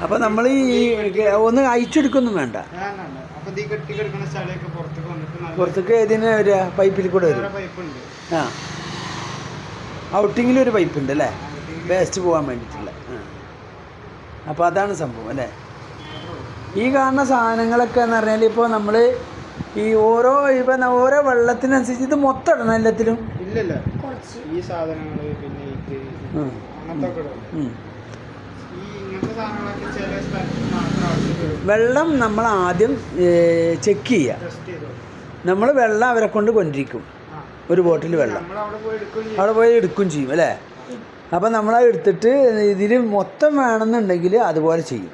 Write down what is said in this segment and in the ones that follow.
അപ്പോൾ നമ്മൾ ഈ ഒന്ന് അയച്ചെടുക്കൊന്നും വേണ്ട. പുറത്തേക്ക് ഇതിന് വരിക പൈപ്പിൽ കൂടെ വരും. ആ, ഔട്ടിങ്ങിലൊരു പൈപ്പ് ഉണ്ട് അല്ലേ, വേസ്റ്റ് പോകാൻ വേണ്ടിയിട്ടുള്ള. അപ്പോൾ അതാണ് സംഭവം അല്ലേ. ഈ കാണുന്ന സാധനങ്ങളൊക്കെ എന്ന് പറഞ്ഞാൽ ഇപ്പോൾ നമ്മൾ ഈ ഇപ്പം ഓരോ വെള്ളത്തിനനുസരിച്ച് ഇത് മൊത്തം ഇടണം എല്ലാത്തിലും. ഇല്ലല്ല, ഈ സാധനങ്ങൾ പിന്നെ വെള്ളം നമ്മൾ ആദ്യം ചെക്ക് ചെയ്യുക. നമ്മൾ വെള്ളം അവരെ കൊണ്ട് കൊണ്ടിരിക്കും, ഒരു ബോട്ടിൽ വെള്ളം അവിടെ പോയി എടുക്കുകയും ചെയ്യും അല്ലേ. അപ്പം നമ്മളത് എടുത്തിട്ട് ഇതിൽ മൊത്തം വേണമെന്നുണ്ടെങ്കിൽ അതുപോലെ ചെയ്യും.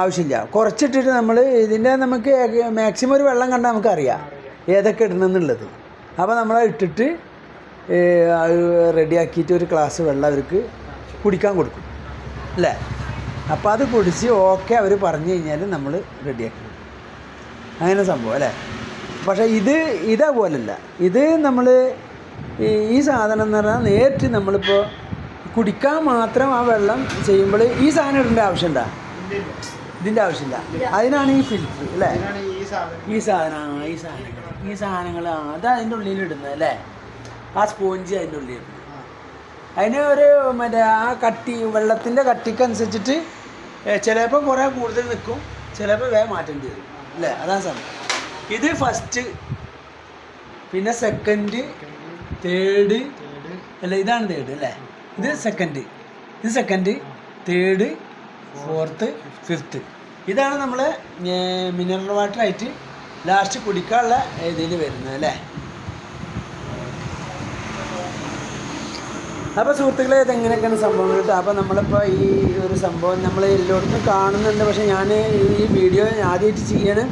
ആവശ്യമില്ല, കുറച്ചിട്ടിട്ട് നമ്മൾ ഇതിൻ്റെ നമുക്ക് മാക്സിമം ഒരു വെള്ളം കണ്ടാൽ നമുക്കറിയാം ഏതൊക്കെ ഇടണമെന്നുള്ളത്. അപ്പോൾ നമ്മളത് ഇട്ടിട്ട് റെഡിയാക്കിയിട്ട് ഒരു ഗ്ലാസ് വെള്ളം അവർക്ക് കുടിക്കാൻ കൊടുക്കും അല്ലേ. അപ്പോൾ അത് കുടിച്ച് ഓക്കെ അവർ പറഞ്ഞു കഴിഞ്ഞാൽ നമ്മൾ റെഡിയാക്കി അങ്ങനെ സംഭവം അല്ലേ. പക്ഷേ ഇതേപോലല്ല. ഇത് നമ്മൾ ഈ സാധനം എന്ന് പറഞ്ഞാൽ നേരിട്ട് നമ്മളിപ്പോൾ കുടിക്കാൻ മാത്രം ആ വെള്ളം ചെയ്യുമ്പോൾ ഈ സാധനം ഇടേണ്ട ആവശ്യമുണ്ടോ? ഇതിൻ്റെ ആവശ്യമില്ല. അതിനാണ് ഈ ഫിൽറ്റർ അല്ലേ. ഈ സാധനങ്ങൾ അത് അതിൻ്റെ ഉള്ളിൽ ഇടുന്നത് അല്ലേ. ആ സ്പോഞ്ച് അതിൻ്റെ ഉള്ളിൽ ഇടുന്നത്. അതിന് ഒരു മറ്റേ ആ കട്ടി വെള്ളത്തിൻ്റെ കട്ടിക്കനുസരിച്ചിട്ട് ചിലപ്പോൾ കുറേ കൂടുതൽ നിൽക്കും, ചിലപ്പോൾ വേഗം മാറ്റേണ്ടി വരും അല്ലേ. അതാണ് സംഭവം. ഇത് ഫസ്റ്റ്, പിന്നെ സെക്കൻഡ്, തേർഡ് അല്ല, ഇതാണ് തേർഡ് അല്ലേ. ഇത് സെക്കൻഡ്, തേർഡ്, ഫോർത്ത്, ഫിഫ്ത്ത്. ഇതാണ് നമ്മൾ മിനറൽ വാട്ടറായിട്ട് ലാസ്റ്റ് കുടിക്കാനുള്ള ഇതിൽ വരുന്നത് അല്ലേ. അപ്പോൾ സുഹൃത്തുക്കളെ, ഇതെങ്ങനെയൊക്കെയാണ് സംഭവങ്ങൾ കിട്ടുക. അപ്പോൾ നമ്മളിപ്പോൾ ഈ ഒരു സംഭവം നമ്മൾ എല്ലായിടത്തും കാണുന്നുണ്ട്, പക്ഷേ ഞാൻ ഈ വീഡിയോ ആദ്യമായിട്ട് ചെയ്യാണ്.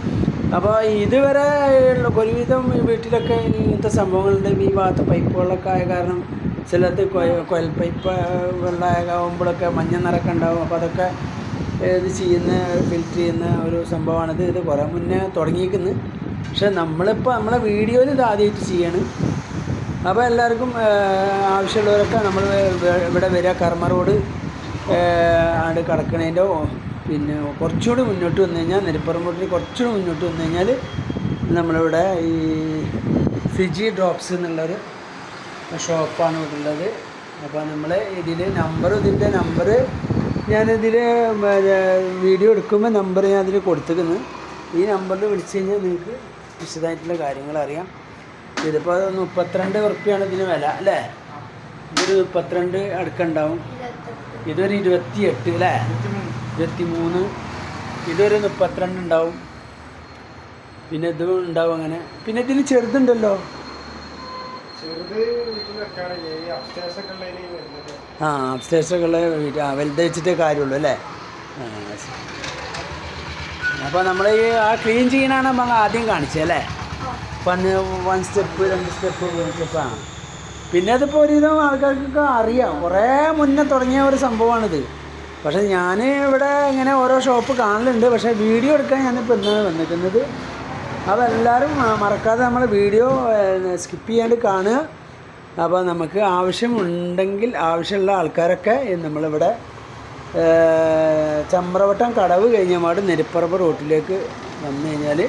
അപ്പോൾ ഇതുവരെ ഒരുവിധം വീട്ടിലൊക്കെ ഇങ്ങനത്തെ സംഭവങ്ങളുണ്ട്. ഈ ഭാഗത്ത് പൈപ്പ് വെള്ളമൊക്കെ ആയ കാരണം ചിലത് കുഴൽ പൈപ്പ് വെള്ളമാകുമ്പോഴൊക്കെ മഞ്ഞ നിറക്കം ഉണ്ടാവും. അപ്പോൾ അതൊക്കെ ഇത് ഫിൽറ്റർ ചെയ്യുന്ന ഒരു സംഭവമാണിത്. ഇത് കുറേ മുന്നേ തുടങ്ങിയിരിക്കുന്നു, പക്ഷേ നമ്മളിപ്പോൾ നമ്മളെ വീഡിയോയിൽ ഇത് ആദ്യമായിട്ട് ചെയ്യാണ്. അപ്പോൾ എല്ലാവർക്കും ആവശ്യമുള്ളവരൊക്കെ നമ്മൾ ഇവിടെ വരിക, കർമ്മ റോഡ് ആണ്ട് കിടക്കണേൻ്റെ പിന്നെ കുറച്ചുകൂടി മുന്നോട്ട് വന്നു കഴിഞ്ഞാൽ, നെരിപ്പുറം റോഡിൽ കുറച്ചുകൂടി മുന്നോട്ട് വന്നു കഴിഞ്ഞാൽ നമ്മളിവിടെ ഈ ഫിജി ഡ്രോപ്സ് എന്നുള്ളൊരു ഷോപ്പാണ് ഇവിടെ ഉള്ളത്. അപ്പോൾ നമ്മൾ ഇതിൻ്റെ നമ്പർ ഞാനിതിൽ വീഡിയോ എടുക്കുമ്പോൾ നമ്പർ ഞാൻ അതിൽ കൊടുത്തിരിക്കുന്നു. ഈ നമ്പറിൽ വിളിച്ചു കഴിഞ്ഞാൽ നിങ്ങൾക്ക് വിശദമായിട്ടുള്ള കാര്യങ്ങൾ അറിയാം. ഇതിപ്പോൾ 32 ഉറുപ്പിയാണ് ഇതിന് വില അല്ലേ. ഇതൊരു 32 അടുക്കുണ്ടാവും. ഇതൊരു 28 അല്ലേ, 23. ഇതൊരു 32 ഉണ്ടാവും. പിന്നെ ഇതും ഉണ്ടാവും അങ്ങനെ. പിന്നെ ഇതിന് ചെറുതുണ്ടല്ലോ. അപ്സ്റ്റേഴ്സൊക്കെ ഉള്ള വലുത് വെച്ചിട്ടേ കാര്യമുള്ളൂ അല്ലേ. അപ്പോൾ നമ്മൾ ഈ ക്ലീൻ ചെയ്യാനാണ് നമ്മൾ ആദ്യം കാണിച്ചത് അല്ലേ. 1 സ്റ്റെപ്പ് 2 സ്റ്റെപ്പ് 3 സ്റ്റെപ്പാണ്. പിന്നെ അതിപ്പോൾ ഒരുവിധം ആൾക്കാർക്കൊക്കെ അറിയാം, കുറേ മുന്നേ തുടങ്ങിയ ഒരു സംഭവമാണിത്. പക്ഷേ ഞാൻ ഇവിടെ ഇങ്ങനെ ഓരോ ഷോപ്പ് കാണലുണ്ട്, പക്ഷേ വീഡിയോ എടുക്കാൻ ഞാനിപ്പോൾ ഇന്നാണ് വന്നിരിക്കുന്നത്. അപ്പോൾ എല്ലാവരും മറക്കാതെ നമ്മൾ വീഡിയോ സ്കിപ്പ് ചെയ്യാണ്ട് കാണുക. അപ്പോൾ നമുക്ക് ആവശ്യമുണ്ടെങ്കിൽ ആവശ്യമുള്ള ആൾക്കാരൊക്കെ നമ്മളിവിടെ ചമ്രവട്ടം കടവ് കഴിഞ്ഞ പാട് നെരിപ്പറമ്പ് റോട്ടിലേക്ക് വന്നു കഴിഞ്ഞാൽ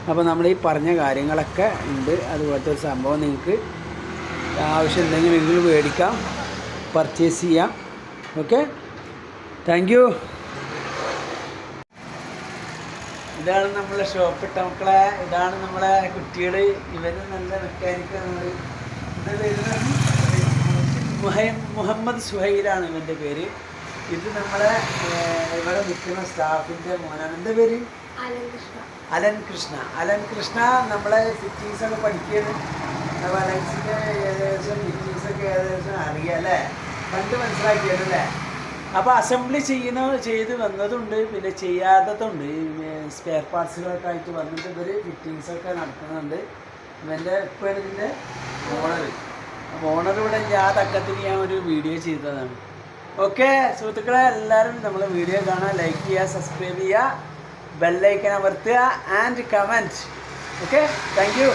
അപ്പോൾ നമ്മൾ ഈ പറഞ്ഞ കാര്യങ്ങളൊക്കെ ഉണ്ട്. അതുപോലത്തെ ഒരു സംഭവം നിങ്ങൾക്ക് ആവശ്യമുണ്ടെങ്കിൽ നിങ്ങൾ മേടിക്കാം, പർച്ചേസ് ചെയ്യാം. Okay, thank you. ഇതാണ് നമ്മളെ ഷോപ്പ് ഇട്ട മക്കളെ. ഇതാണ് നമ്മളെ കുട്ടികൾ. ഇവർ നല്ല മെക്കാനിക്കാണ്. മുഹമ്മദ് സുഹൈലാണ് ഇവൻ്റെ പേര്. ഇത് നമ്മളെ ഇവിടെ നിൽക്കുന്ന സ്റ്റാഫിൻ്റെ മോനാണ്. എൻ്റെ പേര് അലൻ കൃഷ്ണ. നമ്മളെ ഫിറ്റിങ്സൊക്കെ പഠിക്കുകയാണ്. അപ്പോൾ അലൻസിൻ്റെ ഏകദേശം ഫിറ്റിങ്സൊക്കെ ഏകദേശം അറിയാം അല്ലേ, കണ്ട് മനസ്സിലാക്കിയാലല്ലേ. അപ്പോൾ അസംബ്ലി ചെയ്ത് വന്നതുണ്ട്, പിന്നെ ചെയ്യാത്തതുണ്ട്. സ്പെയർ പാർട്സുകളൊക്കെ ആയിട്ട് വന്നിട്ട് ഇവർ ഫിറ്റിങ്സൊക്കെ നടത്തുന്നുണ്ട്. ഇവൻ്റെ ഇപ്പോഴാണ് ഇതിൻ്റെ ഓണർ. അപ്പോൾ ഓണർ ഇവിടെ ഇല്ല, ആ തക്കത്തിന് ഞാൻ ഒരു വീഡിയോ ചെയ്തതാണ്. ഓക്കെ സുഹൃത്തുക്കളെ, എല്ലാവരും നമ്മളെ വീഡിയോ കാണാൻ, ലൈക്ക് ചെയ്യുക, സബ്സ്ക്രൈബ് ചെയ്യുക, ബെല്ലൈക്കൻ അമർത്തുക and comment. Okay, thank you.